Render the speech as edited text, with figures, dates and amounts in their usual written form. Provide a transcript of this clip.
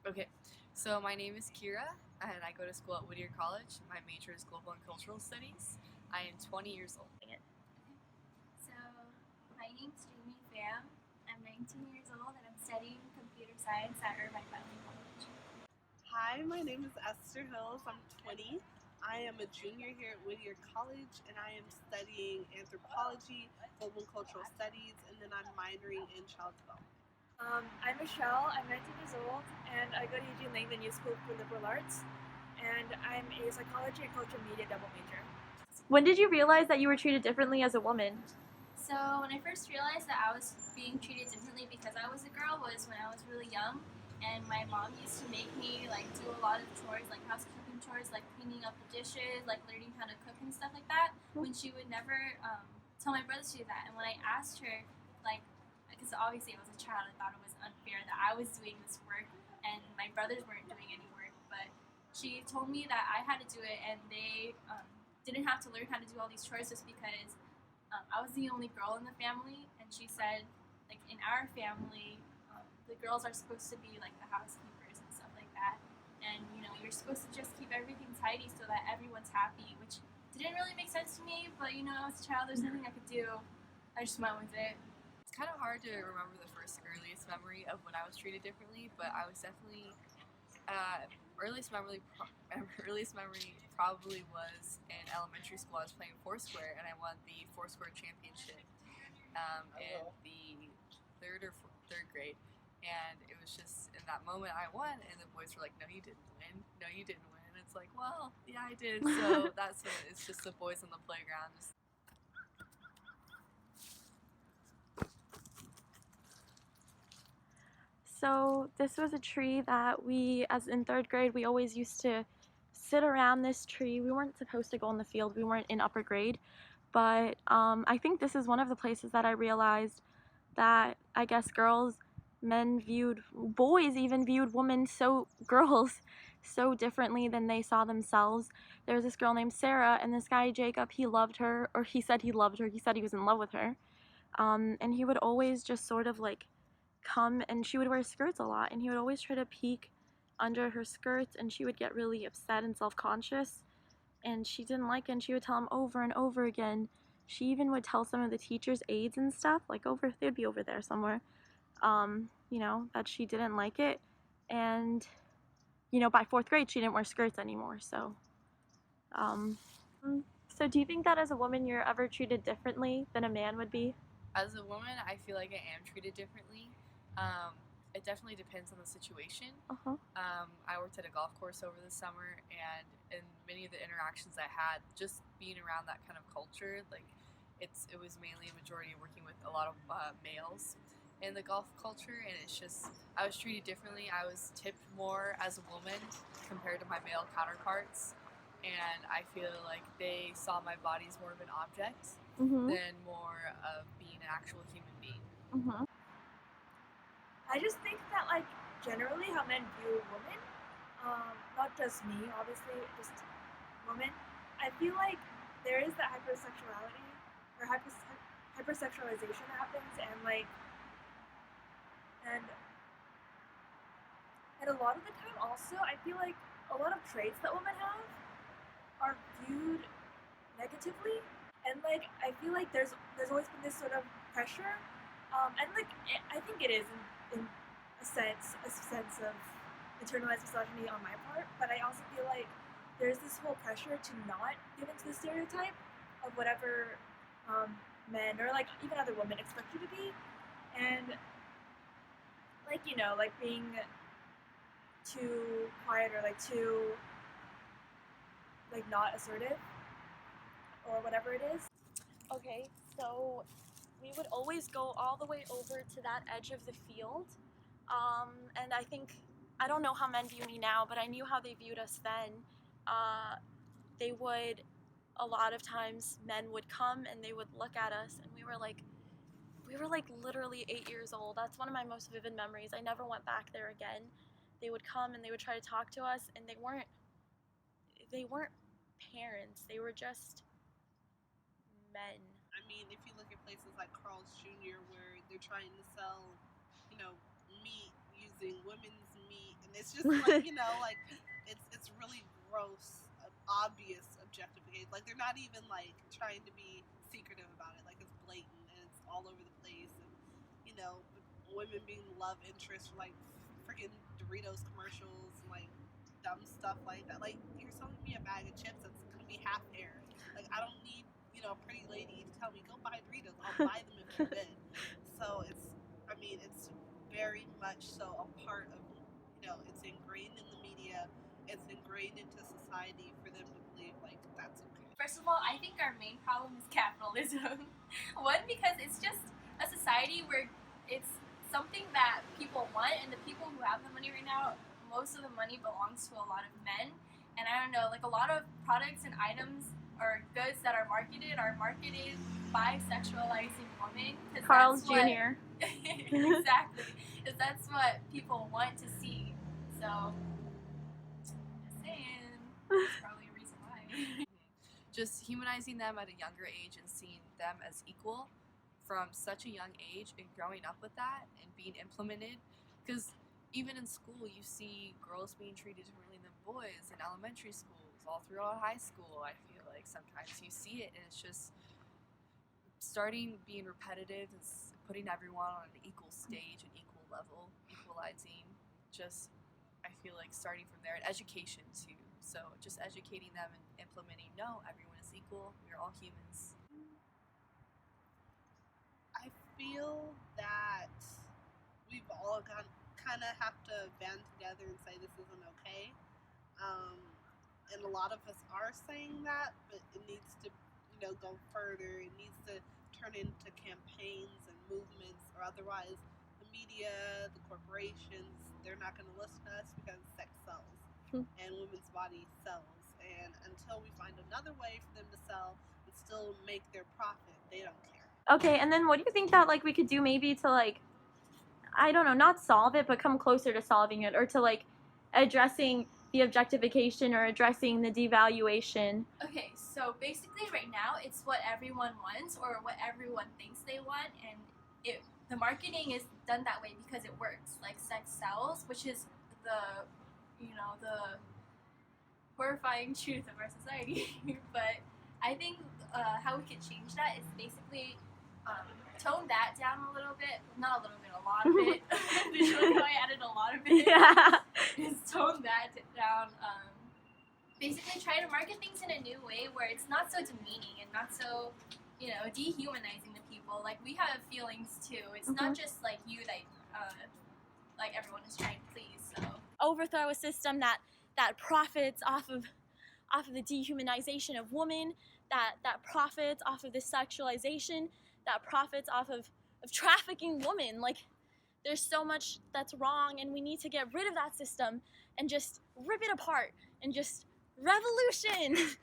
Okay, so my name is Kira, and I go to school at Whittier College. My major is Global and Cultural Studies. I am 20 years old. So, my name's Jamie Pham. I'm 19 years old and I'm studying computer science at Irvine Valley College. Hi, my name is Esther Hills. I'm 20. I am a junior here at Whittier College and I am studying anthropology, global and cultural studies, and then I'm minoring in child development. I'm Michelle, I'm 19 years old, and I go to Eugene Langdon Youth School for Liberal Arts, and I'm a psychology and cultural media double major. When did you realize that you were treated differently as a woman? So, when I first realized that I was being treated differently because I was a girl was when I was really young, and my mom used to make me do a lot of chores, like housekeeping chores, like cleaning up the dishes, like learning how to cook and stuff like that, when she would never tell my brothers to do that. And when I asked her, because obviously I was a child, I thought it was unfair that I was doing this work and my brothers weren't doing any work, but she told me that I had to do it and they didn't have to learn how to do all these chores just because I was the only girl in the family, and she said, in our family, the girls are supposed to be like the housekeepers and stuff like that, and you're supposed to just keep everything tidy so that everyone's happy, which didn't really make sense to me, but as a child there's nothing I could do. I just went with it. It's kind of hard to remember the earliest memory of when I was treated differently, but I was definitely earliest memory probably was in elementary school. I was playing Foursquare and I won the Foursquare championship in the third grade. And it was just in that moment I won, and the boys were like, "No, you didn't win. No, you didn't win." And it's like, well, yeah, I did. So that's when it's just the boys on the playground. So this was a tree that as in third grade, we always used to sit around this tree. We weren't supposed to go in the field. We weren't in upper grade. But I think this is one of the places that I realized that I guess boys even viewed girls so differently than they saw themselves. There was this girl named Sarah, and this guy, Jacob, he loved her, or he said he loved her. He said he was in love with her. And he would always just sort of come, and she would wear skirts a lot, and he would always try to peek under her skirts, and she would get really upset and self-conscious, and she didn't like it, and she would tell him over and over again. She even would tell some of the teachers' aides and stuff, they'd be over there somewhere, that she didn't like it, and by fourth grade she didn't wear skirts anymore. So do you think that as a woman you're ever treated differently than a man would be? As a woman, I feel like I am treated differently. It definitely depends on the situation. I worked at a golf course over the summer, and in many of the interactions I had, just being around that kind of culture, it was mainly a majority working with a lot of males in the golf culture, and I was treated differently. I was tipped more as a woman compared to my male counterparts, and I feel like they saw my body as more of an object than more of being an actual human being. I just think that generally how men view women, not just me, obviously, just women, I feel like there is that hypersexuality or hypersexualization that happens, and a lot of the time also I feel like a lot of traits that women have are viewed negatively, and I feel like there's always been this sort of pressure, and I think it is in a sense of internalized misogyny on my part, but I also feel like there's this whole pressure to not give into the stereotype of whatever men or even other women expect you to be, and being too quiet or too not assertive or whatever it is. Okay, so we would always go all the way over to that edge of the field, and I don't know how men view me now, but I knew how they viewed us then. A lot of times men would come and they would look at us, and we were literally 8 years old. That's one of my most vivid memories. I never went back there again. They would come and they would try to talk to us, and they weren't parents. They were just men. I mean, if you look at places like Carl's Jr., where they're trying to sell, meat using women's meat, and it's just like, you know, like it's really gross, obvious objectification. Like they're not even like trying to be secretive about it. Like it's blatant and it's all over the place. And you know, women being love interests for like freaking Doritos commercials and like dumb stuff like that. Like you're selling me a bag of chips that's gonna be half air. Like I don't need, you know, a pretty lady to tell me go buy Doritos. I'll buy them if they're good. So it's very much so a part of, you know, it's ingrained in the media, it's ingrained into society for them to believe like that's okay. First of all, I think our main problem is capitalism. One, because it's just a society where it's something that people want, and the people who have the money right now, most of the money belongs to a lot of men. And I don't know, like a lot of products and items or goods that are marketed by sexualizing women. Carl's Jr. Exactly, because that's what people want to see. So, just saying, that's probably a reason why. Just humanizing them at a younger age and seeing them as equal from such a young age and growing up with that and being implemented. Because even in school, you see girls being treated differently than boys in elementary schools, all throughout high school. I feel like sometimes you see it, and it's just starting being repetitive and putting everyone on an equal stage, an equal level, equalizing. Just, I feel like starting from there, and education too. So just educating them and implementing, no, everyone is equal, we're all humans. I feel that we've all kind of have to band together and say this isn't okay. And a lot of us are saying that, but it needs to, you know, go further. It needs to turn into campaigns and movements, or otherwise the media, the corporations, they're not going to listen to us because sex sells and women's body sells. And until we find another way for them to sell and still make their profit, they don't care. Okay, and then what do you think that like we could do maybe to like, I don't know, not solve it, but come closer to solving it, or to like addressing the objectification or addressing the devaluation? Okay, so basically right now it's what everyone wants or what everyone thinks they want, and the marketing is done that way because it works. Like sex sells, which is the, you know, the horrifying truth of our society. But I think how we could change that is basically tone that down a little bit. Not a little bit, a lot of it. Did you like how I added a lot of it? Yeah. Is tone that down. Basically try to market things in a new way where it's not so demeaning and not so, you know, dehumanizing the people. Like we have feelings too. It's not just like you that like everyone is trying to please. So Overthrow a system that profits off of the dehumanization of women, that profits off of the sexualization, that profits off of trafficking women. Like there's so much that's wrong, and we need to get rid of that system and just rip it apart and just revolution.